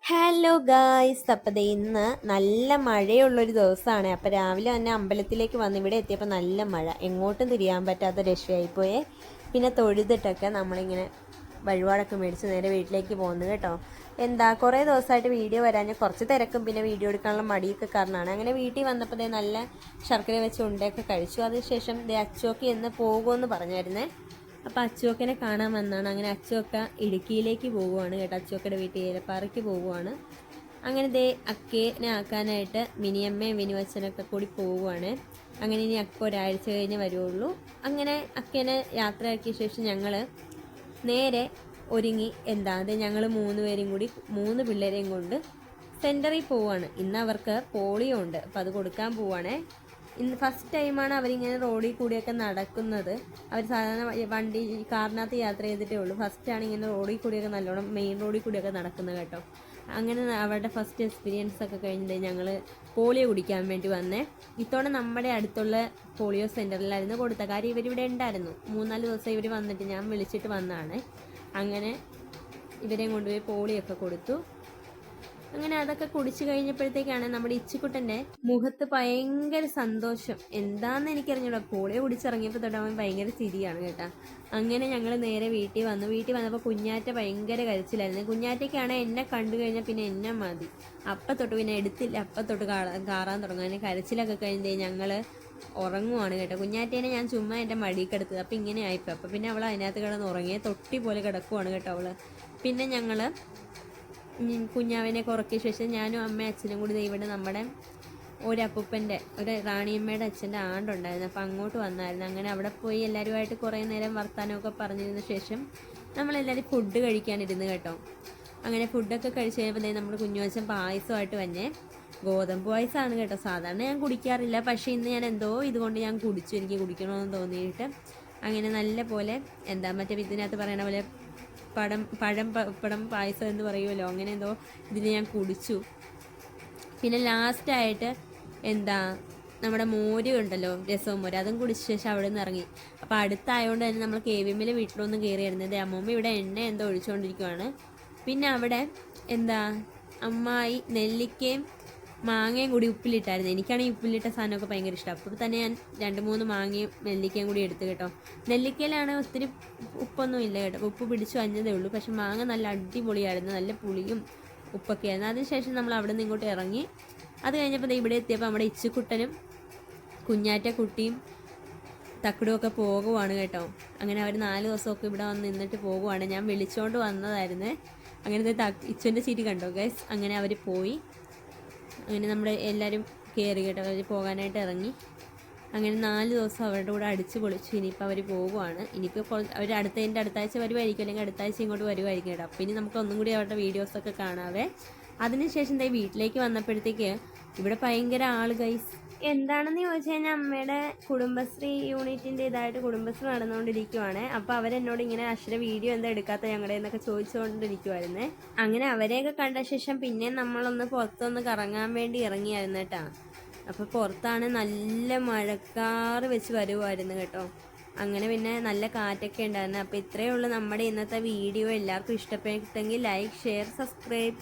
Hello guys, അപ്പോൾ ദേ ഇന്ന് നല്ല മഴയുള്ളൊരു ദിവസമാണ്. അപ്പോൾ രാവിലെ തന്നെ അമ്പലത്തിലേക്ക് വന്ന് ഇവിടെ എത്തിയപ്പോൾ നല്ല മഴ, എങ്ങോട്ടും തിരിയാൻ പറ്റാത്ത രക്ഷയായിപ്പോയേ. പിന്നെ തൊഴുതിട്ടൊക്കെ നമ്മളിങ്ങനെ വഴിപാടൊക്കെ മേടിച്ച് നേരെ വീട്ടിലേക്ക് പോകുന്നു കേട്ടോ. എന്താ കുറേ ദിവസമായിട്ട് വീഡിയോ വരാൻ കുറച്ച് തിരക്കും പിന്നെ വീഡിയോ എടുക്കാനുള്ള മടിയൊക്കെ കാരണമാണ്. അങ്ങനെ വീട്ടിൽ വന്നപ്പോൾ ദേ നല്ല ശർക്കര വെച്ച് ഉണ്ടയൊക്കെ കഴിച്ചു. അതിനുശേഷം ദേ അച്ചോക്കി എന്ന് പോകുമെന്ന് പറഞ്ഞായിരുന്നേ. അപ്പോൾ അച്ചുവക്കനെ കാണാൻ വന്നതാണ്. അങ്ങനെ അച്ചുവക്ക ഇടുക്കിയിലേക്ക് പോവുകയാണ് കേട്ടോ. അച്ചുവക്കയുടെ വീട്ടിൽ ഏലപ്പാറയ്ക്ക് പോവുകയാണ്. അങ്ങനെ ദേ അക്കേനെ ആക്കാനായിട്ട് മിനിയമ്മയും വിനുവച്ചനൊക്കെ കൂടി പോവുകയാണ്. അങ്ങനെ ഇനി അക്ക ഒരാഴ്ച കഴിഞ്ഞ് വരുള്ളൂ. അങ്ങനെ അക്കേനെ യാത്രയാക്കിയ ശേഷം ഞങ്ങൾ നേരെ ഒരുങ്ങി അത് ഞങ്ങൾ 3 പേരും കൂടി 3 പിള്ളേരെയും കൊണ്ട് സെൻറ്ററിൽ പോവുകയാണ്. ഇന്ന് അവർക്ക് പോളിയോ ഉണ്ട്, അപ്പോൾ അത് കൊടുക്കാൻ പോവുകയാണേ. ഇന്ന് ഫസ്റ്റ് ടൈമാണ് അവരിങ്ങനെ റോഡിൽ കൂടിയൊക്കെ നടക്കുന്നത്. അവർ സാധാരണ വണ്ടി കാറിനകത്ത് യാത്ര ചെയ്തിട്ടേ ഉള്ളൂ. ഫസ്റ്റാണ് ഇങ്ങനെ റോഡിൽ കൂടിയൊക്കെ നല്ലോണം മെയിൻ റോഡിൽ കൂടിയൊക്കെ നടക്കുന്നത് കേട്ടോ. അങ്ങനെ അവരുടെ ഫസ്റ്റ് എക്സ്പീരിയൻസ് ഒക്കെ കഴിഞ്ഞിട്ട് ഞങ്ങൾ പോളിയോ കുടിക്കാൻ വേണ്ടി വന്നേ. ഇത്തവണ നമ്മുടെ അടുത്തുള്ള പോളിയോ സെൻറ്ററിലായിരുന്നു കൊടുത്ത കാര്യം. ഇവരിവിടെ ഉണ്ടായിരുന്നു 3-4 ദിവസം ഇവർ വന്നിട്ട് ഞാൻ വിളിച്ചിട്ട് വന്നതാണ്. അങ്ങനെ ഇവരെയും കൊണ്ടുപോയി പോളിയോ ഒക്കെ കൊടുത്തു. അങ്ങനെ അതൊക്കെ കുടിച്ചു കഴിഞ്ഞപ്പോഴത്തേക്കാണ് നമ്മുടെ ഇച്ചിക്കുട്ടൻ്റെ മുഖത്ത് ഭയങ്കര സന്തോഷം. എന്താണെന്ന് എനിക്കറിഞ്ഞൂടാ, പോളിയോ കുടിച്ചിറങ്ങിയപ്പോൾ തൊട്ട് അവൻ ഭയങ്കര ചിരിയാണ് കേട്ടോ. അങ്ങനെ ഞങ്ങൾ നേരെ വീട്ടിൽ വന്നു. വീട്ടിൽ വന്നപ്പോൾ കുഞ്ഞാറ്റ ഭയങ്കര കരച്ചിലായിരുന്നു. കുഞ്ഞാറ്റയ്ക്കാണ് എന്നെ കണ്ടു കഴിഞ്ഞാൽ പിന്നെ എന്നെ മതി. അപ്പം തൊട്ട് പിന്നെ എടുത്തില്ല, അപ്പം തൊട്ട് കാറാൻ തുടങ്ങും. അങ്ങനെ കരച്ചിലൊക്കെ കഴിഞ്ഞ് ഞങ്ങൾ ഉറങ്ങുവാണ് കേട്ടോ. കുഞ്ഞാറ്റേനെ ഞാൻ ചുമ്മാ എൻ്റെ മടിക്കെടുത്തത്, അപ്പം ഇങ്ങനെ ആയിപ്പോൾ. അപ്പം പിന്നെ അവൾ അതിനകത്ത് കിടന്ന് ഉറങ്ങിയ തൊട്ടി പോലെ കിടക്കുവാണ് കേട്ടോ അവൾ. പിന്നെ ഞങ്ങൾ കുഞ്ഞാവിനെ ഉറക്കിയ ശേഷം ഞാനും അമ്മയും അച്ഛനും കൂടി ഇവിടെ നമ്മുടെ ഒരപ്പൂപ്പൻ്റെ റാണിയമ്മയുടെ അച്ഛൻ്റെ ആണ്ടുണ്ടായിരുന്നു. അപ്പോൾ അങ്ങോട്ട് വന്നായിരുന്നു. അങ്ങനെ അവിടെ പോയി എല്ലാവരുമായിട്ട് കുറേ നേരം വർത്താനമൊക്കെ പറഞ്ഞിരുന്ന ശേഷം നമ്മളെല്ലാവരും ഫുഡ് കഴിക്കാനിരുന്നു കേട്ടോ. അങ്ങനെ ഫുഡൊക്കെ കഴിച്ച് കഴിയുമ്പോൾ നമ്മുടെ കുഞ്ഞുവച്ചൻ പായസമായിട്ട് വന്നേ. ഗോതമ്പ് പായസമാണ് കേട്ടോ. സാധാരണ ഞാൻ കുടിക്കാറില്ല, പക്ഷേ ഇന്ന് ഞാൻ എന്തോ ഇതുകൊണ്ട് ഞാൻ കുടിച്ചു, എനിക്ക് കുടിക്കണമെന്ന് തോന്നിയിട്ട്. അങ്ങനെ നല്ല പോലെ മറ്റേ ഇതിനകത്ത് പറയണ പോലെ പഴം പായസം എന്ന് പറയുമല്ലോ, അങ്ങനെ എന്തോ ഇതിന് ഞാൻ കുടിച്ചു. പിന്നെ ലാസ്റ്റായിട്ട് നമ്മുടെ മോര് ഉണ്ടല്ലോ, രസവും മോര്, അതും കുടിച്ച ശേഷം അവിടെ നിന്ന് ഇറങ്ങി. അപ്പോൾ അടുത്തായതുകൊണ്ട് തന്നെ നമ്മൾ KVMലെ വീട്ടിലൊന്നും കയറിയിരുന്നത്. അമ്മൂമ്മ ഇവിടെ എണ്ണ എന്തോ ഒഴിച്ചുകൊണ്ടിരിക്കുകയാണ്. പിന്നെ അവിടെ അമ്മായി നെല്ലിക്കയും മാങ്ങയും കൂടി ഉപ്പിലിട്ടായിരുന്നു. എനിക്കാണെങ്കിൽ ഉപ്പിലിട്ട സാധനമൊക്കെ ഭയങ്കര ഇഷ്ടമാണ്. അപ്പോൾ തന്നെ ഞാൻ 2-3 മാങ്ങയും നെല്ലിക്കയും കൂടി എടുത്തു കേട്ടോ. നെല്ലിക്കയിലാണ് ഒത്തിരി ഉപ്പൊന്നും ഇല്ല കേട്ടോ, ഉപ്പ് പിടിച്ചു വന്നതേ ഉള്ളൂ. പക്ഷെ മാങ്ങ നല്ല അടിപൊളിയായിരുന്നു, നല്ല പുളിയും ഉപ്പൊക്കെ ആയിരുന്നു. അതിനുശേഷം നമ്മൾ അവിടെ നിന്ന് ഇങ്ങോട്ട് ഇറങ്ങി. അത് കഴിഞ്ഞപ്പോൾ ഇവിടെ എത്തിയപ്പോൾ നമ്മുടെ ഇച്ചിക്കുട്ടനും കുഞ്ഞാറ്റ കുട്ടിയും തക്കടുമൊക്കെ പോകുവാണ് കേട്ടോ. അങ്ങനെ അവർ 4 ദിവസമൊക്കെ ഇവിടെ വന്ന് നിന്നിട്ട് പോകുവാണ്. ഞാൻ വിളിച്ചുകൊണ്ട് വന്നതായിരുന്നു. അങ്ങനത്തെ ഇച്ചുൻ്റെ ചിരി കണ്ടോ ഗൈസ്. അങ്ങനെ അവർ പോയി. അങ്ങനെ നമ്മൾ എല്ലാവരും കയറി കേട്ടോ, അവർ പോകാനായിട്ട് ഇറങ്ങി. അങ്ങനെ 4 ദിവസം അവരുടെ കൂടെ അടിച്ച് പൊളിച്ചു. ഇനിയിപ്പോൾ അവർ പോകുവാണ്. ഇനിയിപ്പോൾ അവർ അടുത്ത ആഴ്ച വരുമായിരിക്കും, അല്ലെങ്കിൽ അടുത്ത ആഴ്ച ഇങ്ങോട്ട് വരുമായിരിക്കും കേട്ടോ. അപ്പോൾ ഇനി നമുക്ക് ഒന്നും കൂടി അവരുടെ വീഡിയോസൊക്കെ കാണാവേ. അതിനുശേഷം വീട്ടിലേക്ക് വന്നപ്പോഴത്തേക്ക് ഇവിടെ ഭയങ്കര ആൾ ഗൈസ്. എന്താണെന്ന് ചോദിച്ചു കഴിഞ്ഞാൽ അമ്മയുടെ കുടുംബശ്രീ യൂണിറ്റിൻ്റെ ഇതായിട്ട് കുടുംബശ്രീ നടന്നുകൊണ്ടിരിക്കുവാണ്. അപ്പോൾ അവരെന്നോട് ഇങ്ങനെ വീഡിയോ എന്താ എടുക്കാത്ത ഞങ്ങളുടെ എന്നൊക്കെ ചോദിച്ചുകൊണ്ടിരിക്കുമായിരുന്നേ. അങ്ങനെ അവരെയൊക്കെ കണ്ട ശേഷം പിന്നെ നമ്മളൊന്ന് പുറത്തൊന്ന് കറങ്ങാൻ വേണ്ടി ഇറങ്ങിയായിരുന്നു കേട്ടോ. അപ്പോൾ പുറത്താണ് നല്ല മഴക്കാറ് വെച്ച് വരുമായിരുന്നു കേട്ടോ. അങ്ങനെ പിന്നെ നല്ല കാറ്റൊക്കെ ഉണ്ടായിരുന്നു. അപ്പോൾ ഇത്രയേ ഉള്ളൂ നമ്മുടെ ഇന്നത്തെ വീഡിയോ. എല്ലാവർക്കും ഇഷ്ടപ്പെട്ടെങ്കിൽ ലൈക്ക്, ഷെയർ, സബ്സ്ക്രൈബ്.